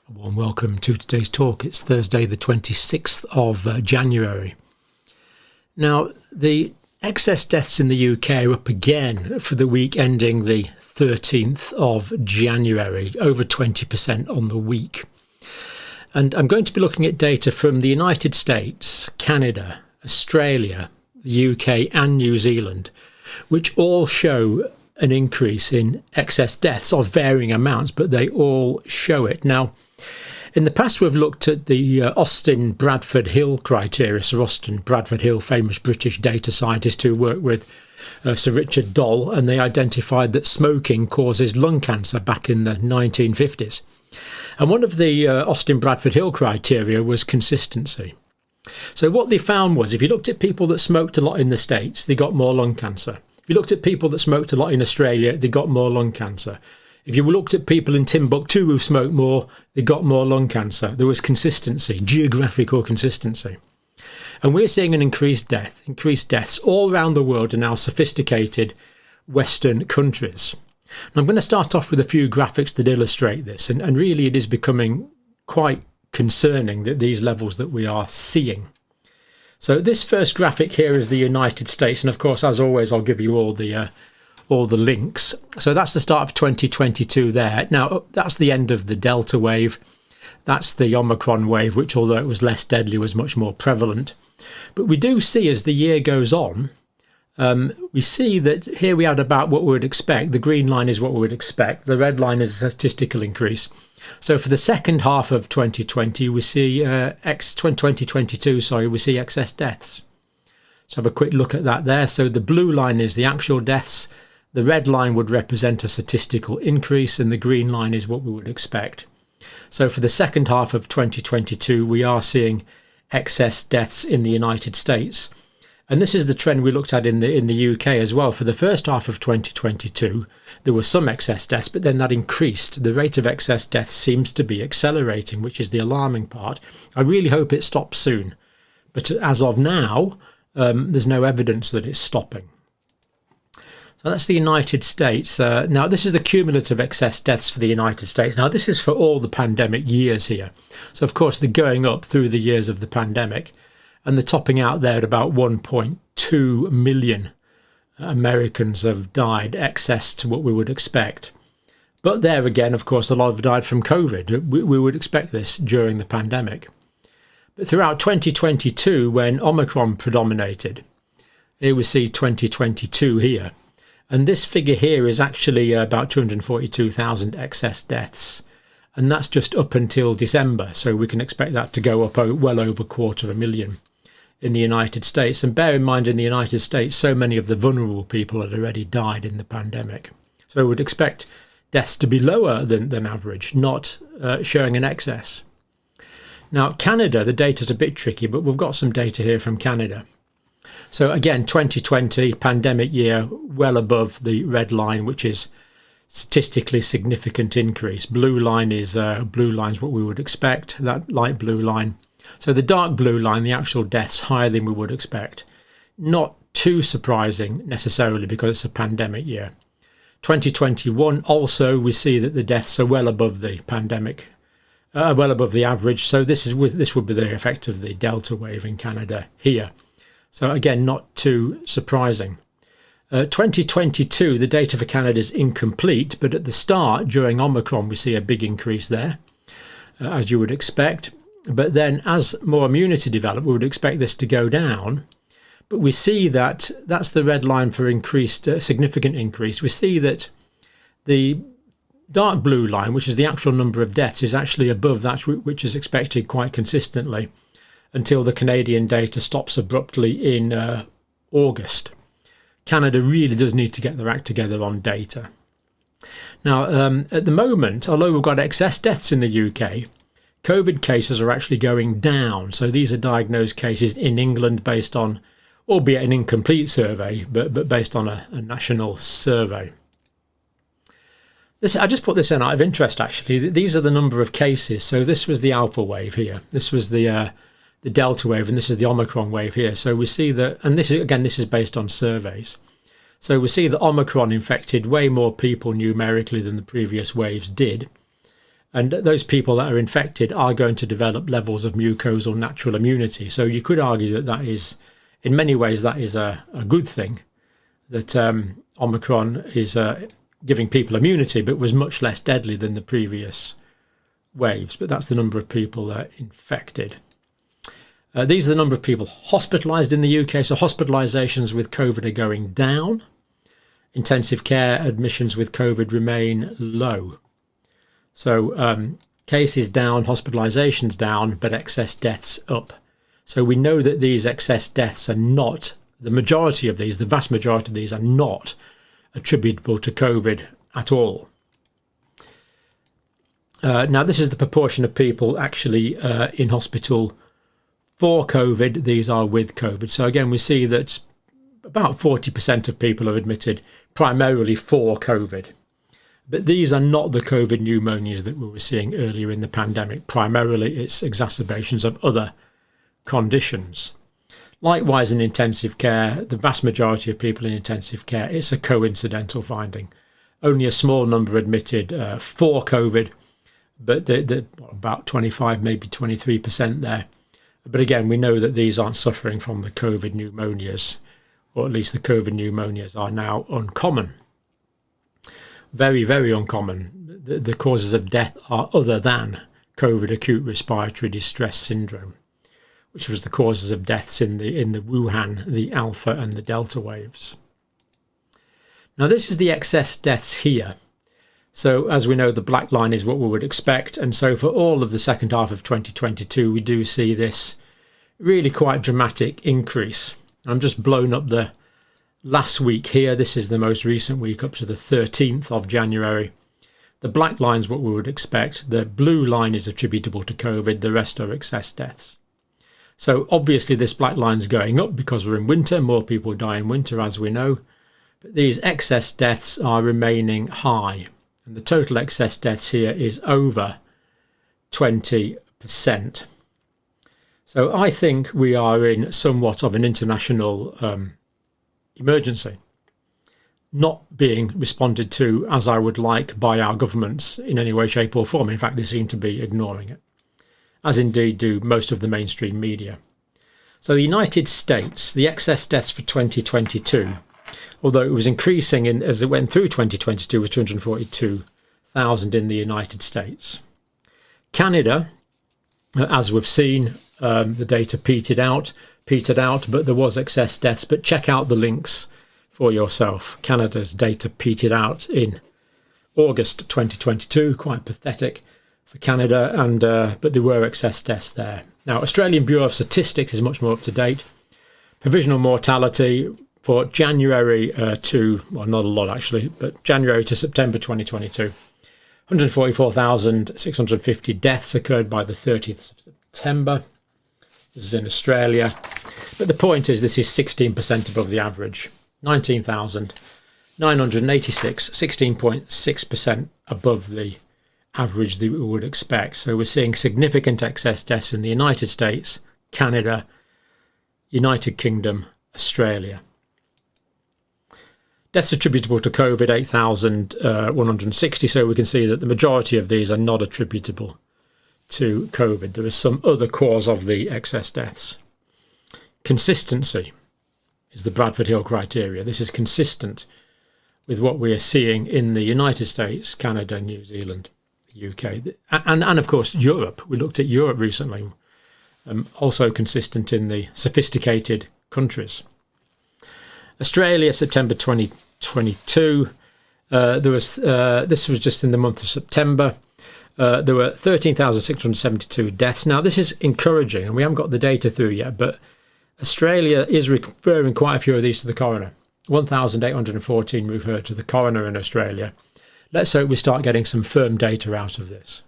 A warm welcome to today's talk. It's Thursday the 26th of January. Now, the excess deaths in the UK are up again for the week ending the 13th of January, over 20% on the week. And I'm going to be looking at data from the United States, Canada, Australia, the UK and New Zealand, which all show an increase in excess deaths of varying amounts, but they all show it. Now, in the past, we've looked at the Austin-Bradford-Hill criteria. Sir Austin Bradford-Hill, famous British data scientist who worked with Sir Richard Doll, and they identified that smoking causes lung cancer back in the 1950s. And one of the Austin-Bradford-Hill criteria was consistency. So what they found was if you looked at people that smoked a lot in the States, they got more lung cancer. If you looked at people that smoked a lot in Australia, they got more lung cancer. If you looked at people in Timbuktu who smoked more, they got more lung cancer. There was consistency, geographical consistency. And we're seeing an increased deaths all around the world in our sophisticated Western countries. And I'm going to start off with a few graphics that illustrate this. And really it is becoming quite concerning that these levels that we are seeing. So this first graphic here is the United States. And of course, as always, I'll give you all the links. So that's the start of 2022 there. Now, that's the end of the Delta wave. That's the Omicron wave, which, although it was less deadly, was much more prevalent. But we do see as the year goes on, we see that here we had about what we would expect. The green line is what we would expect. The red line is a statistical increase. So for the second half of 2020, we see 2022, we see excess deaths. So have a quick look at that there. So the blue line is the actual deaths. The red line would represent a statistical increase, and the green line is what we would expect. So for the second half of 2022, we are seeing excess deaths in the United States. And this is the trend we looked at in the UK as well. For the first half of 2022, there was some excess deaths, but then that increased. The rate of excess deaths seems to be accelerating, which is the alarming part. I really hope it stops soon. But as of now, there's no evidence that it's stopping. So that's the United States. Now, this is the cumulative excess deaths for the United States. Now, this is for all the pandemic years here. So, of course, they're going up through the years of the pandemic. And they're topping out there at about 1.2 million Americans have died, excess to what we would expect. But there again, of course, a lot have died from COVID. We would expect this during the pandemic. But throughout 2022, when Omicron predominated, here we see 2022 here. And this figure here is actually about 242,000 excess deaths. And that's just up until December. So we can expect that to go up well over 250,000 in the United States. And bear in mind, in the United States, so many of the vulnerable people had already died in the pandemic. So we would expect deaths to be lower than average, not showing an excess. Now, Canada, the data's a bit tricky, but we've got some data here from Canada. So again, 2020, pandemic year, well above the red line, which is statistically significant increase. Blue line's what we would expect, that light blue line. So the dark blue line, the actual deaths, higher than we would expect. Not too surprising necessarily because it's a pandemic year. 2021 also, we see that the deaths are well above the pandemic, well above the average. So this would be the effect of the Delta wave in Canada here. So again, not too surprising. 2022, the data for Canada is incomplete, but at the start, during Omicron, we see a big increase there, as you would expect. But then as more immunity developed, we would expect this to go down. But we see that that's the red line for increased, significant increase. We see that the dark blue line, which is the actual number of deaths, is actually above that which is expected quite consistently until the Canadian data stops abruptly in August. Canada really does need to get their act together on data. Now, at the moment, although we've got excess deaths in the UK, COVID cases are actually going down. So these are diagnosed cases in England based on, albeit an incomplete survey, but based on a national survey. I just put this in out of interest, actually. These are the number of cases. So this was the alpha wave here. This was the Delta wave, and this is the Omicron wave here. So we see that, and this is based on surveys. So we see that Omicron infected way more people numerically than the previous waves did. And those people that are infected are going to develop levels of mucosal natural immunity. So you could argue that that is, in many ways, that is a good thing, that Omicron is giving people immunity, but was much less deadly than the previous waves. But that's the number of people infected. These are the number of people hospitalised in the UK. So hospitalisations with COVID are going down. Intensive care admissions with COVID remain low. So cases down, hospitalisations down, but excess deaths up. So we know that these excess deaths are not, the majority of these, the vast majority of these are not attributable to COVID at all. Now, this is the proportion of people actually in hospital for COVID. These are with COVID. So again, we see that about 40% of people are admitted primarily for COVID. But these are not the COVID pneumonias that we were seeing earlier in the pandemic. Primarily, it's exacerbations of other conditions. Likewise, in intensive care, the vast majority of people in intensive care, it's a coincidental finding. Only a small number admitted for COVID, but about 25, maybe 23% there. But again, we know that these aren't suffering from the COVID pneumonias, or at least the COVID pneumonias are now uncommon. Very, very uncommon. The causes of death are other than COVID acute respiratory distress syndrome, which was the causes of deaths in the Wuhan, the Alpha and the Delta waves. Now, this is the excess deaths here. So as we know, the black line is what we would expect. And so for all of the second half of 2022, we do see this really quite dramatic increase. I'm just blowing up the last week here. This is the most recent week up to the 13th of January. The black line is what we would expect. The blue line is attributable to COVID. The rest are excess deaths. So obviously this black line is going up because we're in winter. More people die in winter, as we know. But these excess deaths are remaining high. And the total excess deaths here is over 20%. So I think we are in somewhat of an international emergency, not being responded to as I would like by our governments in any way, shape or form. In fact, they seem to be ignoring it, as indeed do most of the mainstream media. So the United States, the excess deaths for 2022, although it was increasing as it went through 2022, was 242,000 in the United States. Canada, as we've seen, the data petered out, but there was excess deaths. But check out the links for yourself. Canada's data petered out in August 2022, quite pathetic for Canada, and but there were excess deaths there. Now, Australian Bureau of Statistics is much more up to date. Provisional mortality for January well, not a lot actually, but January to September 2022, 144,650 deaths occurred by the 30th of September. This is in Australia. But the point is, this is 16% above the average. 19,986, 16.6% above the average that we would expect. So we're seeing significant excess deaths in the United States, Canada, United Kingdom, Australia. Deaths attributable to COVID, 8,160. So we can see that the majority of these are not attributable to COVID. There is some other cause of the excess deaths. Consistency is the Bradford Hill criteria. This is consistent with what we are seeing in the United States, Canada, New Zealand, the UK, and of course Europe. We looked at Europe recently, also consistent in the sophisticated countries. Australia, September 2022. This was just in the month of September. There were 13,672 deaths. Now, this is encouraging, and we haven't got the data through yet, but Australia is referring quite a few of these to the coroner. 1,814 referred to the coroner in Australia. Let's hope we start getting some firm data out of this.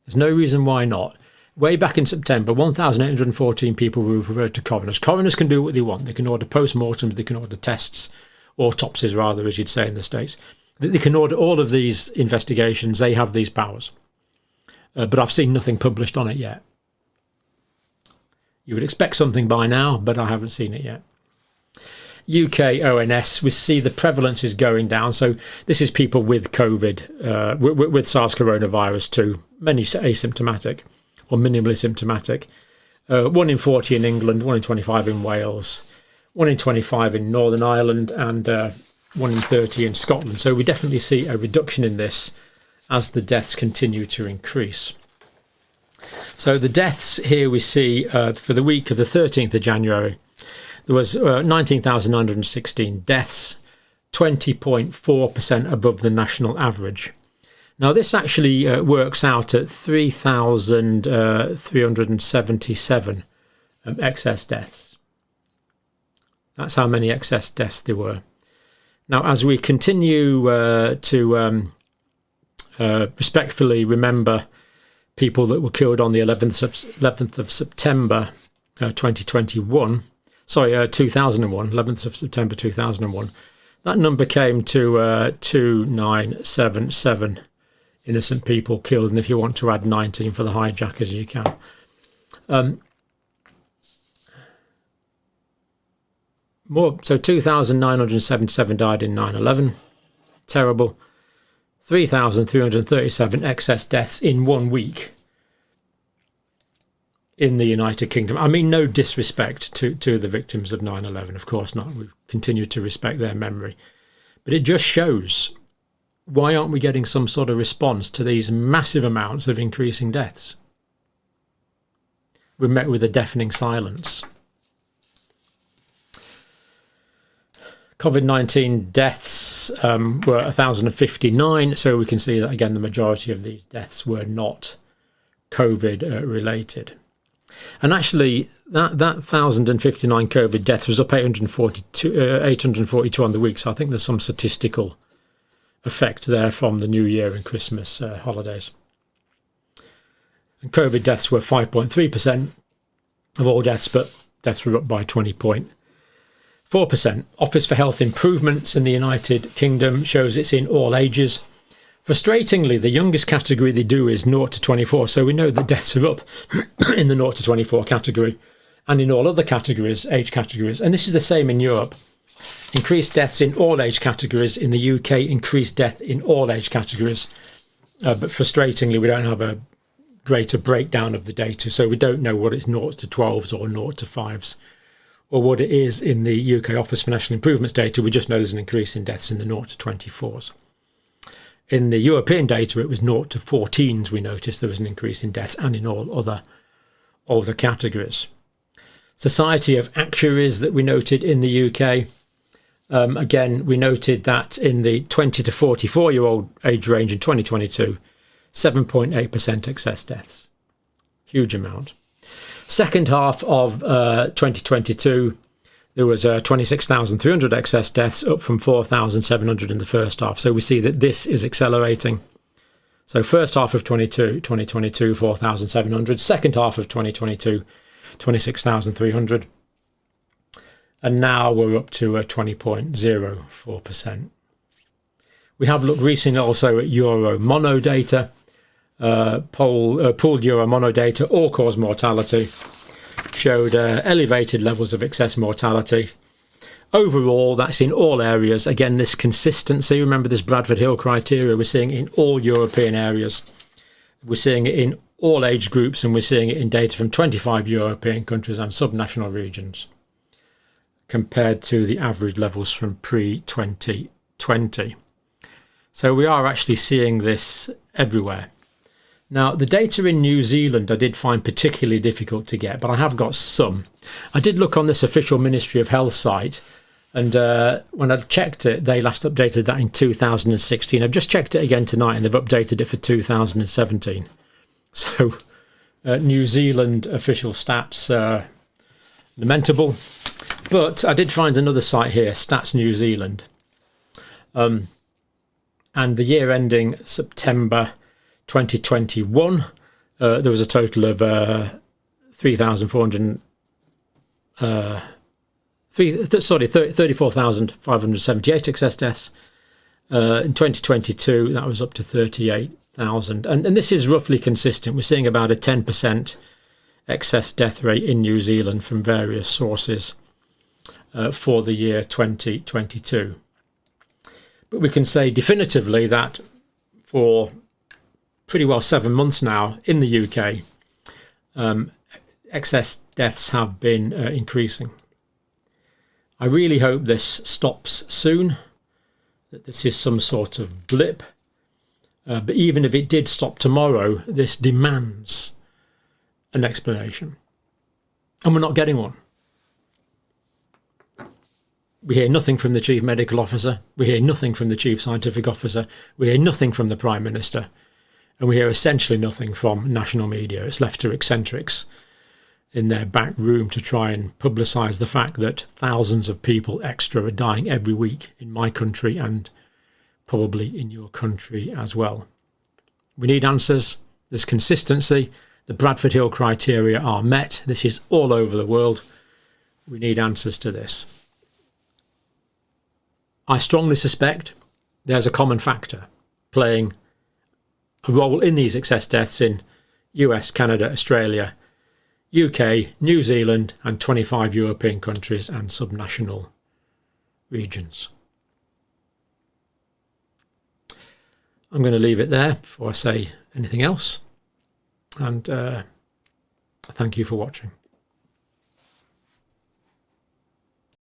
There's no reason why not. Way back in September, 1,814 people were referred to coroners. Coroners can do what they want. They can order post-mortems, they can order tests, autopsies rather, as you'd say in the States. They can order all of these investigations. They have these powers. But I've seen nothing published on it yet. You would expect something by now, but I haven't seen it yet. UK ONS, we see the prevalence is going down. So this is people with COVID, with SARS coronavirus too, many asymptomatic or minimally symptomatic. 1 in 40 in England, 1 in 25 in Wales, 1 in 25 in Northern Ireland, and 1 in 30 in Scotland. So we definitely see a reduction in this as the deaths continue to increase. So the deaths here we see for the week of the 13th of January, there was 19,916 deaths, 20.4% above the national average. Now this actually works out at 3,377 excess deaths. That's how many excess deaths there were. Now as we continue to respectfully remember people that were killed on the 11th of September 2001, 2001, 11th of September 2001, that number came to 2,977 innocent people killed, and if you want to add 19 for the hijackers, you can. So 2,977 died in 9/11. Terrible. 3,337 excess deaths in 1 week in the United Kingdom. I mean, no disrespect to the victims of 9/11, of course not. We continue to respect their memory. But it just shows, why aren't we getting some sort of response to these massive amounts of increasing deaths? We're met with a deafening silence. COVID-19 deaths were 1,059, so we can see that, again, the majority of these deaths were not COVID related. And actually, that 1,059 COVID deaths was up 842 on the week, so I think there's some statistical effect there from the New Year and Christmas holidays. And COVID deaths were 5.3% of all deaths, but deaths were up by 20.4%. Office for Health Improvements in the United Kingdom shows it's in all ages. Frustratingly, the youngest category they do is 0 to 24, so we know that deaths are up in the 0 to 24 category and in all other categories, age categories. And this is the same in Europe. Increased deaths in all age categories. In the UK, increased death in all age categories. But frustratingly, we don't have a greater breakdown of the data, so we don't know what it's 0 to 12s or 0 to 5s. Or what it is in the UK Office for National Improvements data. We just know there's an increase in deaths in the 0 to 24s. In the European data, it was 0 to 14s. We noticed there was an increase in deaths, and in all other older categories. Society of Actuaries that we noted in the UK. Again, we noted that in the 20 to 44-year-old age range in 2022, 7.8% excess deaths. Huge amount. Second half of 2022, there was 26,300 excess deaths, up from 4,700 in the first half. So we see that this is accelerating. So first half of 2022, 4,700. Second half of 2022, 26,300. And now we're up to 20.04%. We have looked recently also at Euro mono data. Pooled Euro mono data, all-cause mortality, showed elevated levels of excess mortality. Overall, that's in all areas. Again, this consistency, remember this Bradford Hill criteria, we're seeing it in all European areas. We're seeing it in all age groups, and we're seeing it in data from 25 European countries and subnational regions, compared to the average levels from pre-2020. So we are actually seeing this everywhere. Now, the data in New Zealand I did find particularly difficult to get, but I have got some. I did look on this official Ministry of Health site, and when I checked it, they last updated that in 2016. I've just checked it again tonight, and they've updated it for 2017. So, New Zealand official stats are lamentable. But I did find another site here, Stats New Zealand. And the year ending September 2021, there was a total of 34,578 excess deaths. In 2022, that was up to 38,000. And this is roughly consistent. We're seeing about a 10% excess death rate in New Zealand from various sources. for the year 2022. But we can say definitively that for pretty well 7 months now in the UK, excess deaths have been increasing. I really hope this stops soon, that this is some sort of blip. But even if it did stop tomorrow, this demands an explanation. And we're not getting one. We hear nothing from the Chief Medical Officer. We hear nothing from the Chief Scientific Officer. We hear nothing from the Prime Minister. And we hear essentially nothing from national media. It's left to eccentrics in their back room to try and publicise the fact that thousands of people extra are dying every week in my country and probably in your country as well. We need answers. There's consistency. The Bradford Hill criteria are met. This is all over the world. We need answers to this. I strongly suspect there's a common factor playing a role in these excess deaths in US, Canada, Australia, UK, New Zealand and 25 European countries and subnational regions. I'm going to leave it there before I say anything else. And thank you for watching.